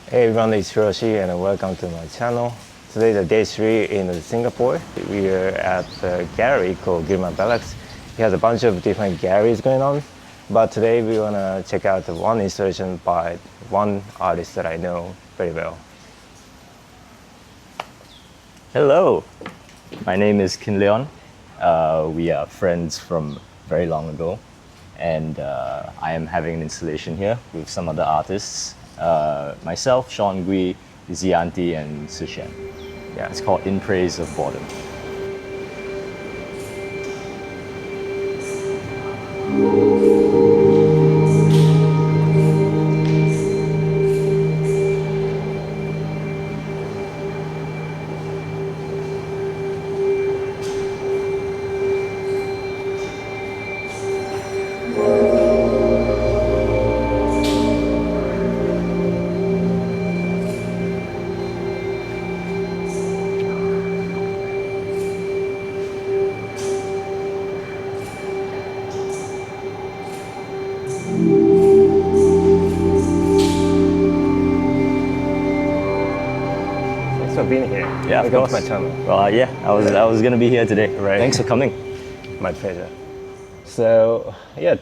Hey everyone, it's Hiroshi and welcome to my channel. Today is day 3 in Singapore. We are at a gallery called Gillman Barracks. It has a bunch of different galleries going on, but today we want to check out one installation by one artist that I know very well. Hello, my name is Kin Leonn. We are friends from very long ago, and I am having an installation here with some other artists. Myself, Sean Gui, Zianti, and Sushen. Yeah, it's called In Praise of Boredom. Thanks for being here. Yeah, of Welcome course. to my channel. Well, yeah, I was gonna be here today. Right. Thanks for coming. My pleasure. So yeah,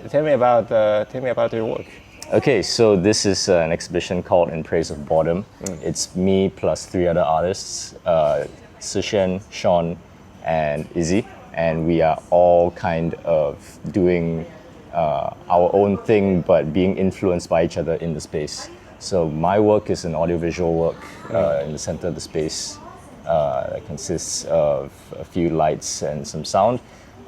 tell me about your work. Okay, so this is an exhibition called In Praise of Boredom. It's me plus 3 other artists, Sushen, Sean, and Izzy, and we are all kind of doing our own thing, but being influenced by each other in the space. So my work is an audiovisual work in the center of the space that consists of a few lights and some sound.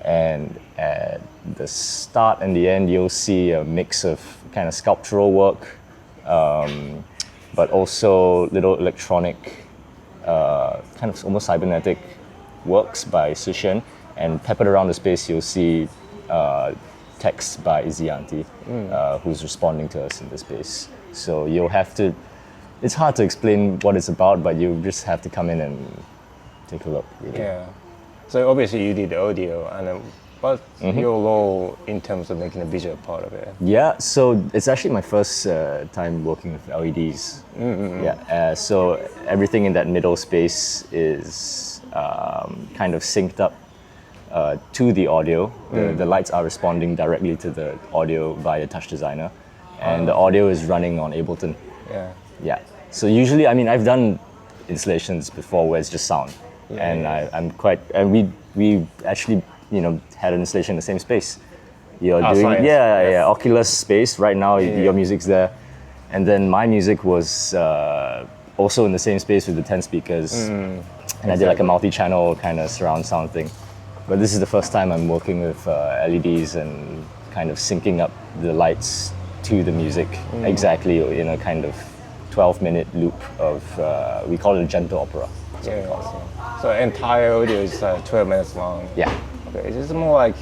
And at the start and the end, you'll see a mix of kind of sculptural work, but also little electronic, kind of almost cybernetic works by Sushen. And peppered around the space, you'll see text by Zianti, who's responding to us in the space. So you'll have to, it's hard to explain what it's about, but you just have to come in and take a look, really. Yeah. So obviously you did the audio, and what's your role in terms of making the visual part of it? Yeah, so it's actually my first time working with LEDs. Yeah, so everything in that middle space is kind of synced up to the audio. The lights are responding directly to the audio via Touch Designer, and the audio is running on Ableton. Yeah. Yeah, so usually, I mean, I've done installations before where it's just sound, and I'm quite, and we actually, you know, had an installation in the same space. You're doing, science. yeah, Oculus space. Right now, your music's there, and then my music was also in the same space with the 10 speakers, and I did like a multi-channel kind of surround sound thing. But this is the first time I'm working with LEDs and kind of syncing up the lights to the music exactly in a kind of 12-minute loop of, we call it a gentle opera. So entire audio is 12 minutes long. Yeah. Okay. Is this more like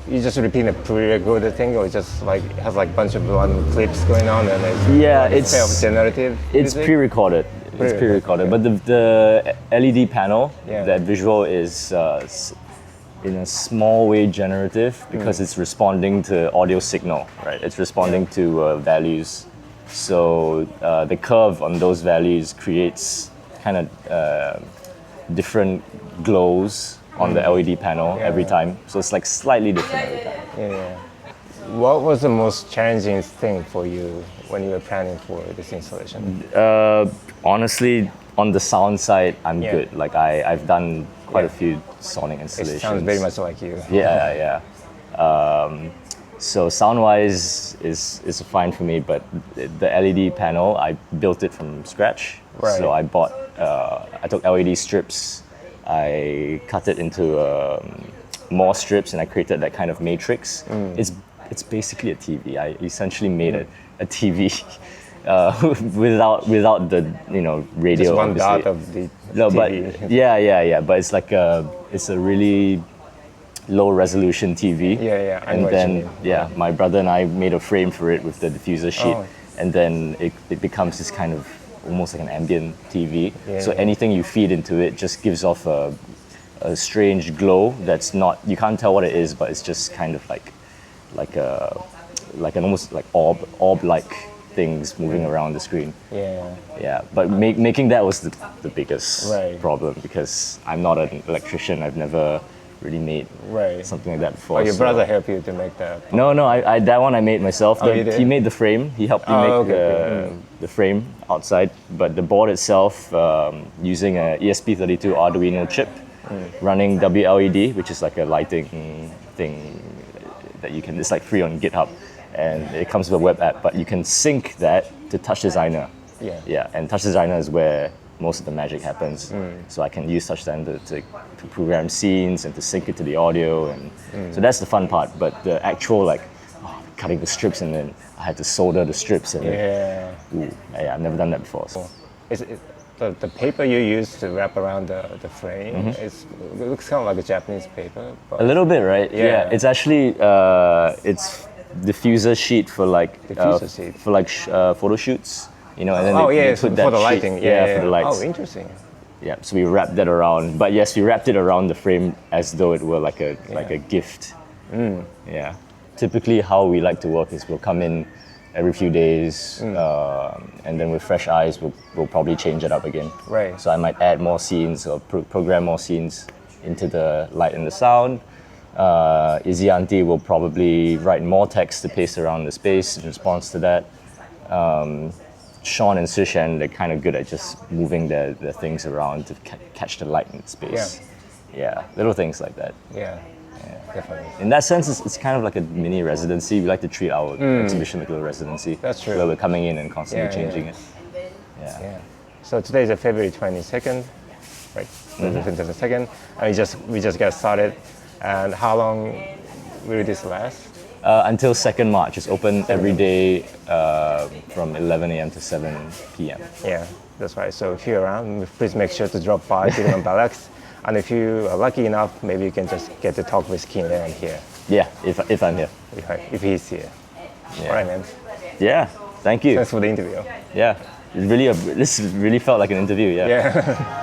you just repeat a pre-recorded thing, or just like it has like a bunch of random clips going on and it's self-generative? It's pre-recorded. It's pre-recorded, but the LED panel, that visual is in a small way generative because it's responding to audio signal, right? It's responding to values. So the curve on those values creates kind of different glows on the LED panel every time. So it's like slightly different every time. Yeah. What was the most challenging thing for you when you were planning for this installation? Honestly, on the sound side, I'm good. Like I've done quite a few sonic installations. It sounds very much like you. Yeah. So sound-wise is fine for me, but the LED panel, I built it from scratch. Right. So I took LED strips, I cut it into more strips, and I created that kind of matrix. It's basically a TV. I essentially made a TV without the radio. Just one obviously. dot of the no, TV. But yeah. But it's like it's a really low resolution TV. Yeah. And then my brother and I made a frame for it with the diffuser sheet, and then it becomes this kind of almost like an ambient TV. So anything you feed into it just gives off a strange glow that's not, you can't tell what it is, but it's just kind of like an almost like orb-like things moving around the screen. Yeah. Yeah, but making that was the biggest Right. problem because I'm not an electrician. I've never really made Right. something like that before. Oh, your so- brother helped you to make that. No, I that one I made myself. Oh, you did? He made the frame. He helped me Oh, make okay, the frame outside, but the board itself using a ESP32 Arduino chip, running WLED, which is like a lighting thing that you can. It's like free on GitHub, and it comes with a web app. But you can sync that to Touch Designer. Yeah. Yeah, and Touch Designer is where most of the magic happens. So I can use Touch Designer to program scenes and to sync it to the audio, and so that's the fun part. But the actual cutting the strips and then I had to solder the strips and Yeah. I've never done that before. So. The paper you use to wrap around the frame, it looks kind of like a Japanese paper. But A little bit, right? Yeah. It's actually it's diffuser sheet for Diffuser sheet. for photo shoots. And then oh, they yeah, put for that the sheet- lighting. Yeah, for the lights. Oh, interesting. Yeah, so we wrapped that around. But yes, we wrapped it around the frame as though it were like a gift. Yeah. Typically, how we like to work is we'll come in every few days, and then with fresh eyes, we'll probably change it up again. Right. So I might add more scenes or program more scenes into the light and the sound. Izzy Auntie will probably write more text to paste around the space in response to that. Sean and Sushan, they're kind of good at just moving their things around to catch the light in the space. Yeah, little things like that. Yeah, definitely. In that sense, it's kind of like a mini residency. We like to treat our exhibition like a little residency. That's true. Where we're coming in and constantly Yeah, changing yeah. it. Yeah. Yeah. So today is February 22nd, right? The 22nd, and we just got started. And how long will this last? Until 2nd March. It's open every day from 11 a.m. to 7 p.m. Yeah, that's right. So if you're around, please make sure to drop by Gillman Barracks. And if you are lucky enough, maybe you can just get to talk with Kin Leonn here, Yeah, if I'm here. if he's here. Yeah. All right, man. Yeah, thank you. Thanks for the interview. Yeah, this really felt like an interview. Yeah. Yeah.